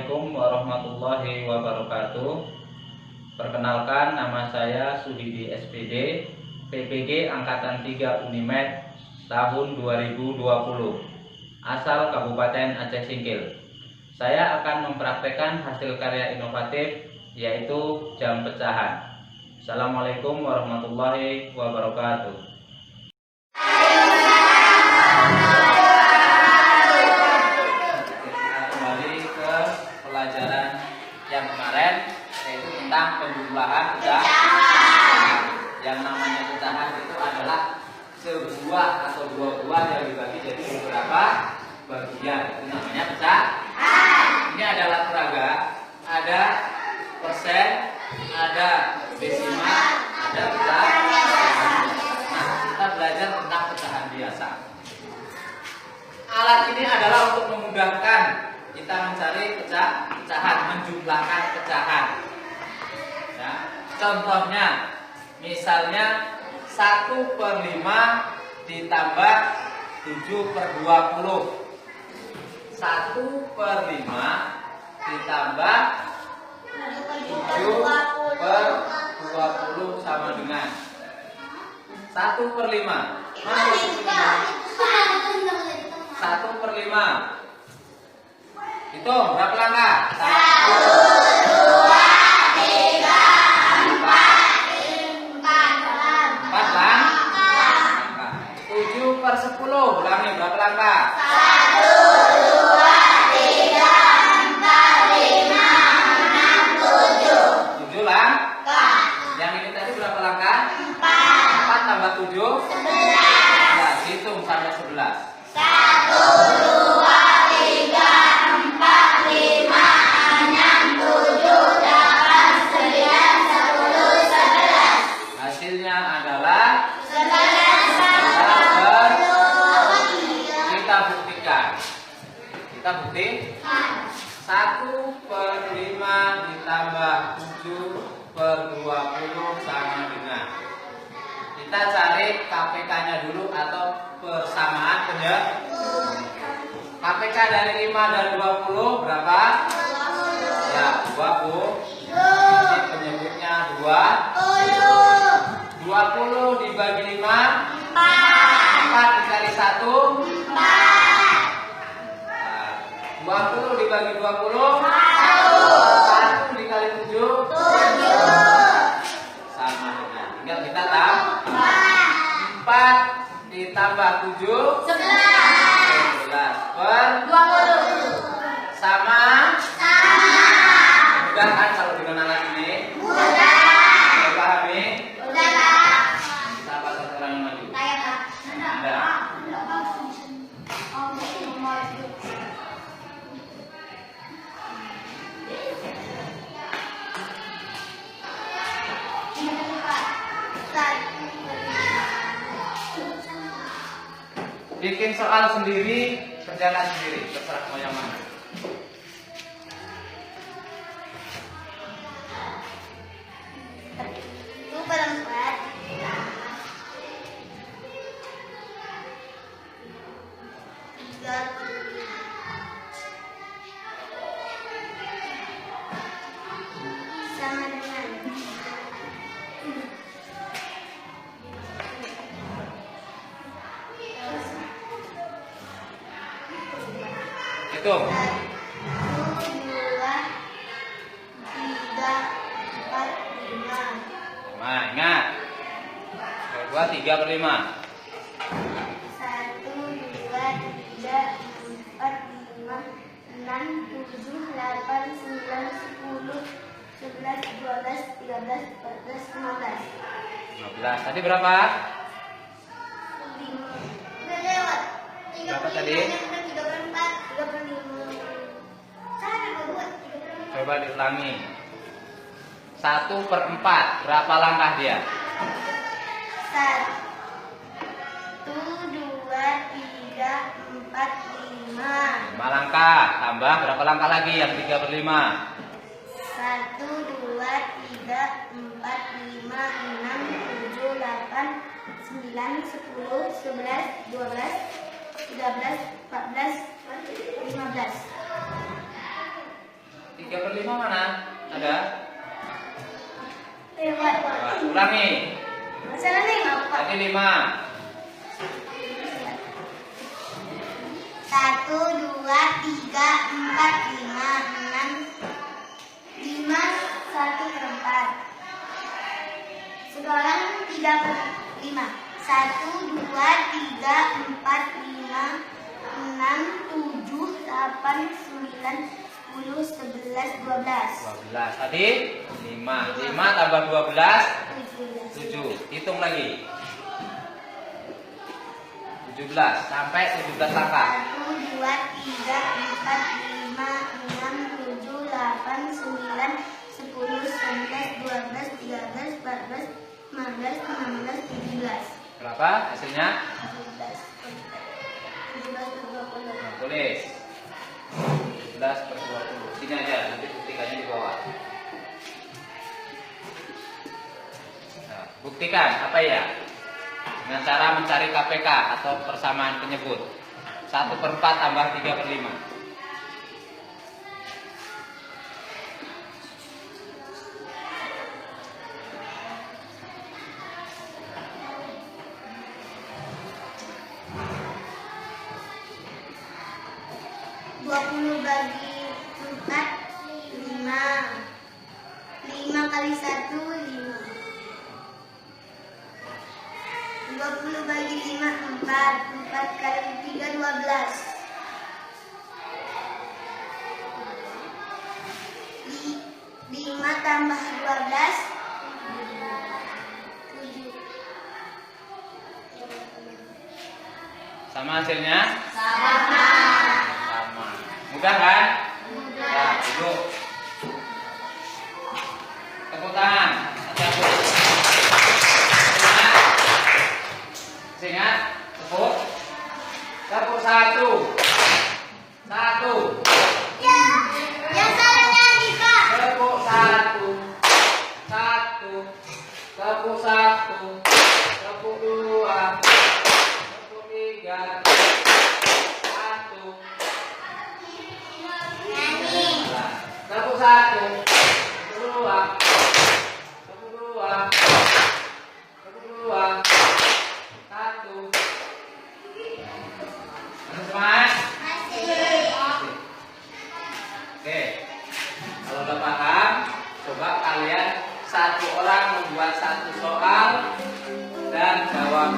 Assalamualaikum warahmatullahi wabarakatuh. Perkenalkan, nama saya Suhidi SPD, PPG Angkatan 3 Unimed tahun 2020, asal Kabupaten Aceh Singkil. Saya akan mempraktekkan hasil karya inovatif, yaitu jam pecahan. Assalamualaikum warahmatullahi wabarakatuh. Yang kemarin, yaitu tentang penjumlahan pecahan. Yang namanya pecahan itu adalah sebuah atau dua buah yang dibagi jadi beberapa bagian. Itu namanya pecahan. Ini adalah peraga, ada persen, ada desimal, ada pecahan. Nah, kita belajar tentang pecahan biasa. Alat ini adalah untuk memudahkan kita mencari pecahan, menjumlahkan pecahan. Ya, contohnya, misalnya 1/5 ditambah 7/20. 1/5 ditambah 7/20 sama dengan 1/5. 1/5 itu berapa langkah? 1, 2, 3, 4, 4 langkah. 7/10, ulangi, berapa langkah? 1, 2, 3, 4, 5, 6, 7. 7 langkah. Yang ini tadi berapa langkah? 4 tambah 7, 11. Nah, hitung sampai 11. 1, 2, 3, 4, 5, 6, 7, 8, 9, 10, 11. Hasilnya adalah 11. Kita buktikan. Kita buktikan. 1/5 ditambah 7/20 sama dengan. Kita cari KPK-nya dulu atau persamaan penyebut. KPK dari 5 dan 20 berapa? Ya, 20. Ini penyebutnya 20. 20 dibagi 5, 4 dikali 1, 4. 20 dibagi 20, 1 dikali 7, 7. Sama dengan. Tinggal kita tambah. 4 ditambah 7, 11 per 20. Sama? Mudah kan kalau dengan alat ini? Mudah. Sudah pahami? Sudah. Kita baca orang yang maju. Ada. Bikin soal sendiri, kerjakan sendiri, terserah mau yang mana. Sama dengan Itu 1, 2, 3, 4, 5. nah, ingat 2, 3/5. 1, 2, 3, 4, 5, 6, 7, 8, 9, 10, 11, 12, 13, 14, 15. 15. Tadi berapa? 5. Udah lewat. Berapa tadi? 34, 35. Cara buat 35. Coba diulangi. 1/4. Berapa langkah dia? 1, 2, 3, 4, 5. 5 langkah. Tambah berapa langkah lagi yang 3/5? 1, 2, 3, 4, 5, 6, 7, 8, 9, 10, 11, 12, 13, 14, 15. 3/5 mana? Ada? Lewat. Coba ulangi. Masalah nih apa? Tadi 5. 1, 2, 3, 4, 5, 6, 5, 1/4. Sekarang 3/5. 1, 2, 3, 4, 5, 6, 7, 8, 9, 10, 11, 12. 12. Tadi 5. 5 tambah 12 7. Hitung lagi. 17 sampai 17 angka. 1, 2, 3, 4, 5, 6, 7, 8, 9, 10, 11, 12, 13, 14, 15, 16, 17. Berapa hasilnya? 17 per 20. Nah, tulis 17/20. Sini aja, nanti buktikannya di bawah. Nah, buktikan apa ya? Dengan cara mencari KPK atau persamaan penyebut. 1/4 tambah 3/5. Bagi 4, 5. 5 kali 1, 5. 20 bagi 5, 4. 4 kali 3, 12. 5 tambah 12, 7. Sama hasilnya? Sama. Sama. Mudah kan? Ya, duduk. Tepuk tangan. Tepuk. Ingat, tepuk. Tepuk 1. 1. Yang salahnya nih, Kak. Tepuk 1. 1. Tepuk 1. Tepuk 2. Tepuk 3. 1. Nyanyi. Tepuk 1. Tepuk 2. Tepuk 2. Tepuk 2. 1. Masih semangat? Masih. Oke. Kalau udah paham, coba kalian satu orang membuat satu soal dan jawab